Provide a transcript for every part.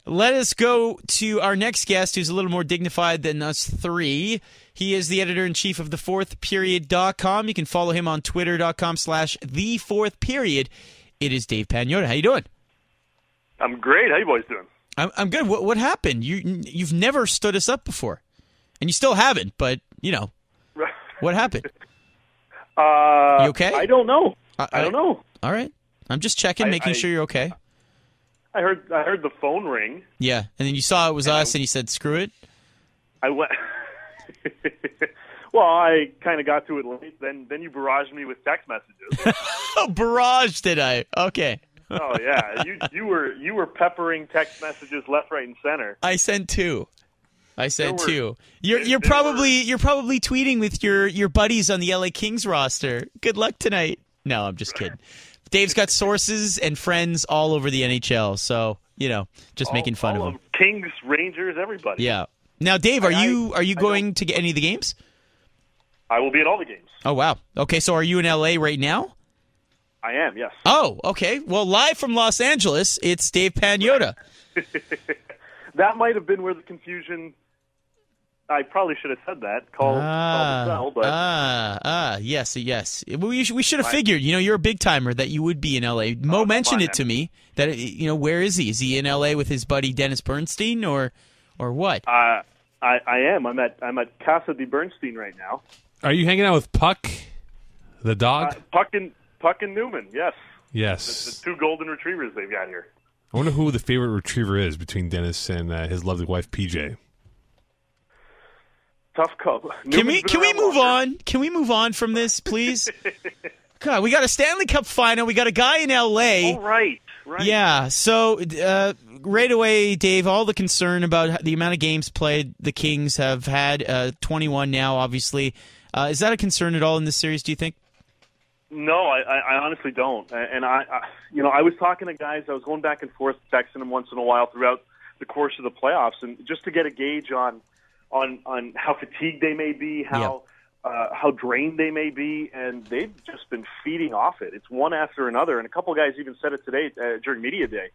Let us go to our next guest, who's a little more dignified than us three. He is the editor-in-chief of thefourthperiod.com. You can follow him on twitter.com/thefourthperiod. It is Dave Pagnotta. How you doing? I'm great. How you boys doing? I'm good. What happened? You've never stood us up before, and you still haven't. But what happened? You okay? I don't know. I don't know. All right. I'm just checking, making sure you're okay. I heard the phone ring. Yeah, and then you saw it was us, and you said, "Screw it." I went. Well, I kind of got to it late. Then you barraged me with text messages. Barrage, did I? Okay. Oh yeah, you were peppering text messages left, right, and center. I sent two. You're probably tweeting with your buddies on the LA Kings roster. Good luck tonight. No, I'm just kidding. Dave's got sources and friends all over the NHL, so just making fun of him. Kings, Rangers, everybody. Yeah. Now, Dave, are you going to any of the games? I will be at all the games. Oh wow. Okay, so are you in LA right now? I am, yes. Oh, okay. Well, live from Los Angeles, it's Dave Pagnotta. That might have been where the confusion. I probably should have said that. Call the cell, but yes. We should have figured. You're a big timer that you would be in L.A. Mo mentioned it to me that where is he? Is he in L.A. with his buddy Dennis Bernstein or what? I am. I'm at Casa de Bernstein right now. Are you hanging out with Puck, the dog? Puck and Newman. Yes. Yes. The two golden retrievers they've got here. I wonder who the favorite retriever is between Dennis and his lovely wife PJ. Tough call. Can we move on? Can we move on from this, please? God, we got a Stanley Cup final. We got a guy in L.A. Oh, right. Yeah. So right away, Dave, all the concern about the amount of games played the Kings have had, 21 now, obviously. Is that a concern at all in this series, do you think? No, I honestly don't. And I was talking to guys. I was going back and forth, texting them once in a while throughout the course of the playoffs, and just to get a gauge on how fatigued they may be, how drained they may be, and they've just been feeding off it. It's one after another, and a couple of guys even said it today during media day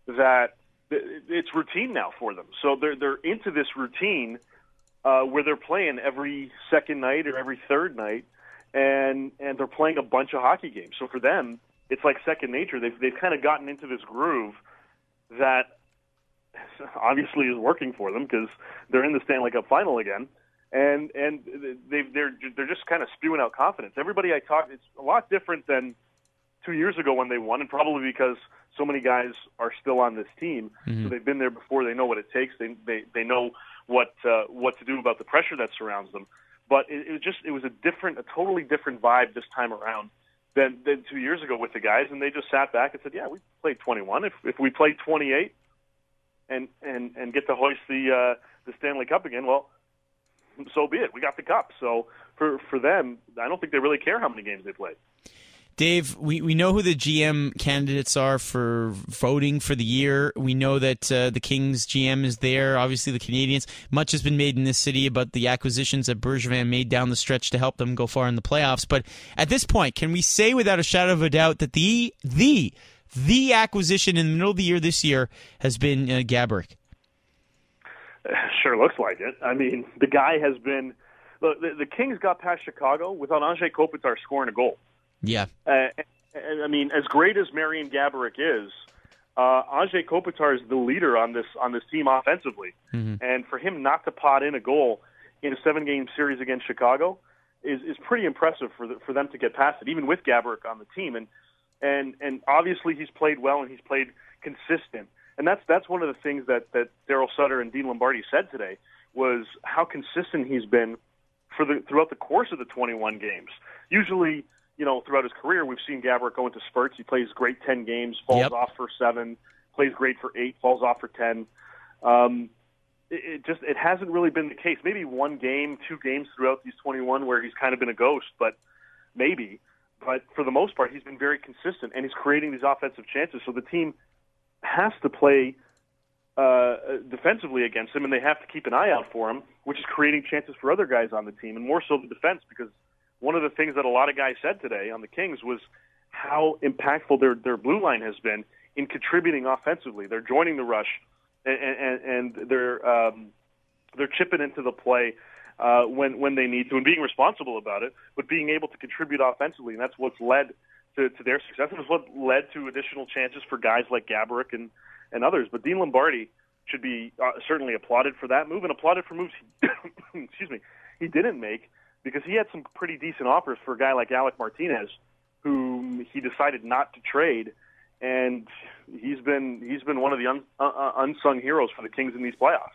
that it's routine now for them. So they're into this routine where they're playing every second night or every third night, and they're playing a bunch of hockey games. So for them, it's like second nature. They've kind of gotten into this groove that obviously is working for them because they're in the Stanley Cup final again, and they're just kind of spewing out confidence. Everybody I talk, it's a lot different than 2 years ago when they won, and probably because so many guys are still on this team, so they've been there before. They know what it takes. They know what to do about the pressure that surrounds them. But it was a totally different vibe this time around than 2 years ago with the guys, and they just sat back and said, "Yeah, we played 21. If we played 28." And get to hoist the Stanley Cup again, well, so be it. We got the cup. So for them, I don't think they really care how many games they played. Dave, we know who the GM candidates are for voting for the year. We know that the Kings GM is there. Obviously, the Canadiens. Much has been made in this city about the acquisitions that Bergevin made down the stretch to help them go far in the playoffs. But at this point, can we say without a shadow of a doubt that the acquisition in the middle of the year this year has been Gaborik? Sure looks like it. I mean, the guy has been... Look, the Kings got past Chicago without Andrei Kopitar scoring a goal. Yeah. I mean, as great as Marian Gaborik is, Andrei Kopitar is the leader on this team offensively. Mm-hmm. And for him not to pot in a goal in a 7-game series against Chicago is pretty impressive for them to get past it, even with Gaborik on the team. And obviously he's played well and he's played consistent. And that's one of the things that Daryl Sutter and Dean Lombardi said today was how consistent he's been throughout the course of the 21 games. Usually, throughout his career, we've seen Gaborik go into spurts. He plays great 10 games, falls off for 7, plays great for 8, falls off for 10. It hasn't really been the case. Maybe 1 game, 2 games throughout these 21 where he's kind of been a ghost, but maybe. But for the most part, he's been very consistent, and he's creating these offensive chances. So the team has to play defensively against him, and they have to keep an eye out for him, which is creating chances for other guys on the team, and more so the defense, because one of the things that a lot of guys said today on the Kings was how impactful their blue line has been in contributing offensively. They're joining the rush. and they're chipping into the play when they need to, and being responsible about it, but being able to contribute offensively, and that's what's led to their success, and it's what led to additional chances for guys like Gaborik and others. But Dean Lombardi should be certainly applauded for that move, and applauded for moves excuse me, he didn't make, because he had some pretty decent offers for a guy like Alec Martinez, whom he decided not to trade, and he's been one of the unsung heroes for the Kings in these playoffs.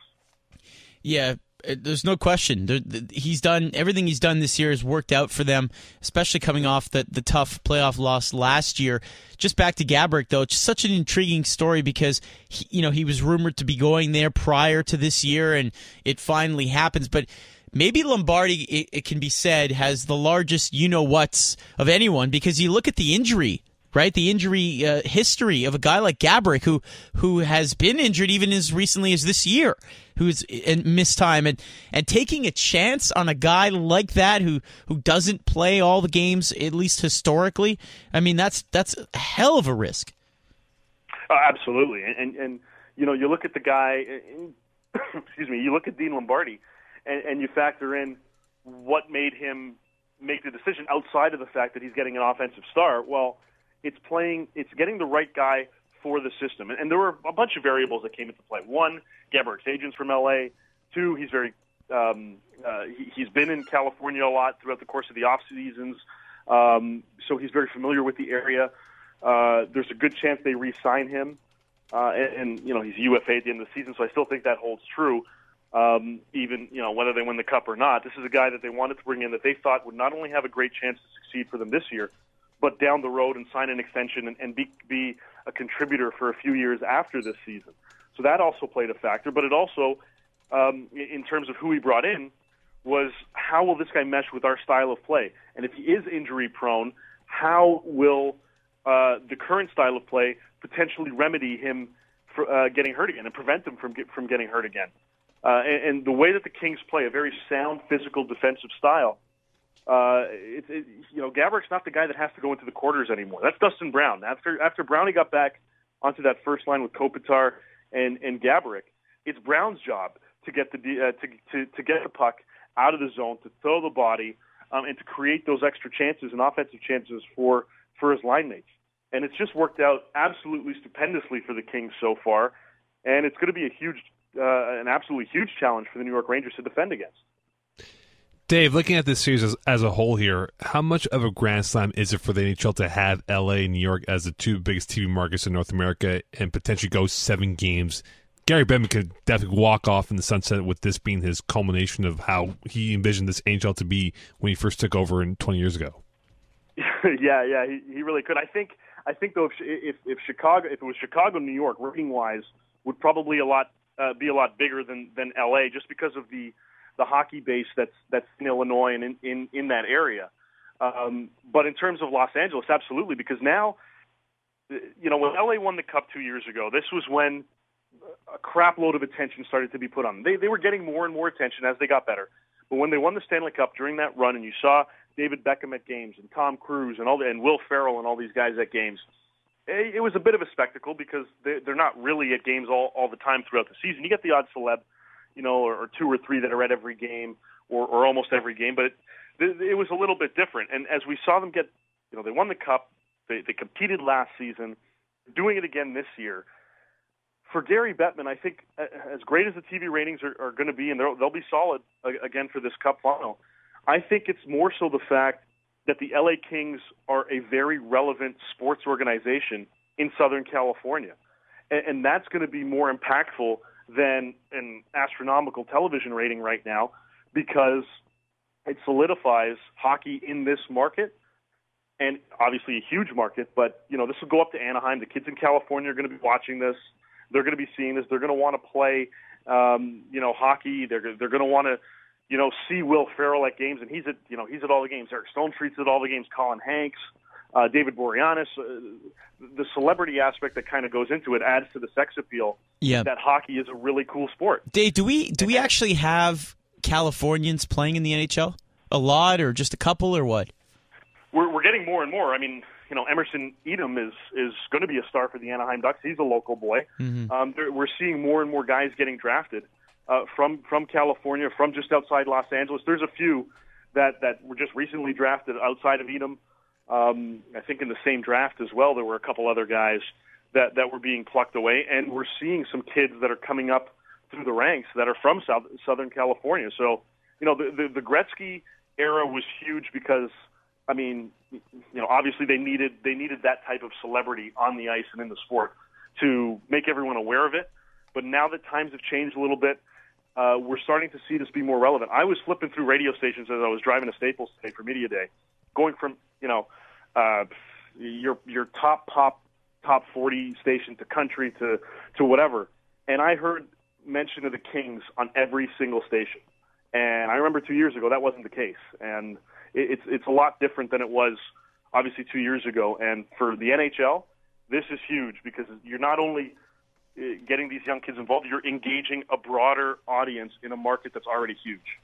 Yeah, there's no question. He's done everything he's done this year has worked out for them, especially coming off the tough playoff loss last year. Just back to Gaborik, though, it's such an intriguing story because he was rumored to be going there prior to this year, and it finally happens. But maybe Lombardi, it can be said, has the largest you-know-whats of anyone, because you look at the injury, right? The injury history of a guy like Gaborik, who has been injured even as recently as this year, who's missed time, and taking a chance on a guy like that who doesn't play all the games, at least historically. I mean, that's a hell of a risk. Absolutely, and you look at the guy. Excuse me. You look at Dean Lombardi, and you factor in what made him make the decision outside of the fact that he's getting an offensive star. Well, it's getting the right guy for the system. And there were a bunch of variables that came into play. One, Gaborik's agent's from L.A. Two, he's been in California a lot throughout the course of the off seasons, so he's very familiar with the area. There's a good chance they re-sign him, and he's UFA at the end of the season, so I still think that holds true. Even whether they win the cup or not, this is a guy that they wanted to bring in that they thought would not only have a great chance to succeed for them this year, but down the road and sign an extension and be a contributor for a few years after this season. So that also played a factor. But it also, in terms of who he brought in, was how will this guy mesh with our style of play? And if he is injury-prone, how will the current style of play potentially remedy him for getting hurt again and prevent him from getting hurt again? And the way that the Kings play, a very sound, physical, defensive style, Gaborik's not the guy that has to go into the quarters anymore. That's Dustin Brown. After Brownie got back onto that first line with Kopitar and Gaborik, it's Brown's job to get to get the puck out of the zone, to throw the body, and to create those extra chances and offensive chances for his line mates. And it's just worked out absolutely stupendously for the Kings so far, and it's going to be an absolutely huge challenge for the New York Rangers to defend against. Dave, looking at this series as a whole here, how much of a grand slam is it for the NHL to have LA and New York as the two biggest TV markets in North America and potentially go 7 games? Gary Bettman could definitely walk off in the sunset with this being his culmination of how he envisioned this NHL to be when he first took over 20 years ago. Yeah, he really could. I think though, if it was Chicago, New York, rating wise, would probably be a lot bigger than LA, just because of the hockey base that's in Illinois and in that area. But in terms of Los Angeles, absolutely, because now, when LA won the Cup 2 years ago, this was when a crap load of attention started to be put on them. They were getting more and more attention as they got better. But when they won the Stanley Cup during that run, and you saw David Beckham at games and Tom Cruise and Will Ferrell and all these guys at games, it was a bit of a spectacle because they're not really at games all the time throughout the season. You get the odd celeb, or 2 or 3 that are at every game or almost every game, but it was a little bit different. And as we saw them get, they won the Cup, they competed last season, doing it again this year. For Gary Bettman, I think as great as the TV ratings are going to be, and they'll be solid again for this Cup final, I think it's more so the fact that the LA Kings are a very relevant sports organization in Southern California. And that's going to be more impactful than an astronomical television rating right now, because it solidifies hockey in this market, and obviously a huge market. But, this will go up to Anaheim. The kids in California are going to be watching this. They're going to be seeing this. They're going to want to play, hockey. They're going to want to, see Will Ferrell at games, and he's at all the games. Eric Stonestreet's at all the games. Colin Hanks, David Boreanaz. The celebrity aspect that kind of goes into it adds to the sex appeal. Yeah. That hockey is a really cool sport. Dave, do we actually have Californians playing in the NHL? A lot, or just a couple, or what? We're getting more and more. I mean, Emerson Edom is going to be a star for the Anaheim Ducks. He's a local boy. We're seeing more and more guys getting drafted from California, from just outside Los Angeles. There's a few that were just recently drafted outside of Edom. I think in the same draft as well, there were a couple other guys that were being plucked away, and we're seeing some kids that are coming up through the ranks that are from Southern California. So, the Gretzky era was huge because, obviously they needed that type of celebrity on the ice and in the sport to make everyone aware of it. But now that times have changed a little bit, we're starting to see this be more relevant. I was flipping through radio stations as I was driving to Staples today for Media Day, going from, your top 40 station to country to whatever. And I heard mention of the Kings on every single station. And I remember 2 years ago that wasn't the case. And it's a lot different than it was obviously 2 years ago. And for the NHL, this is huge because you're not only getting these young kids involved, you're engaging a broader audience in a market that's already huge.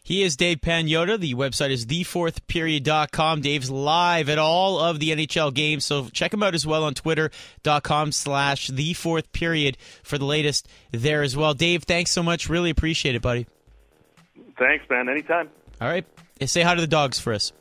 He is Dave Pagnotta. The website is thefourthperiod.com. Dave's live at all of the NHL games, so check him out as well on twitter.com/thefourthperiod for the latest there as well. Dave, thanks so much. Really appreciate it, buddy. Thanks, man. Anytime. All right. Say hi to the dogs for us.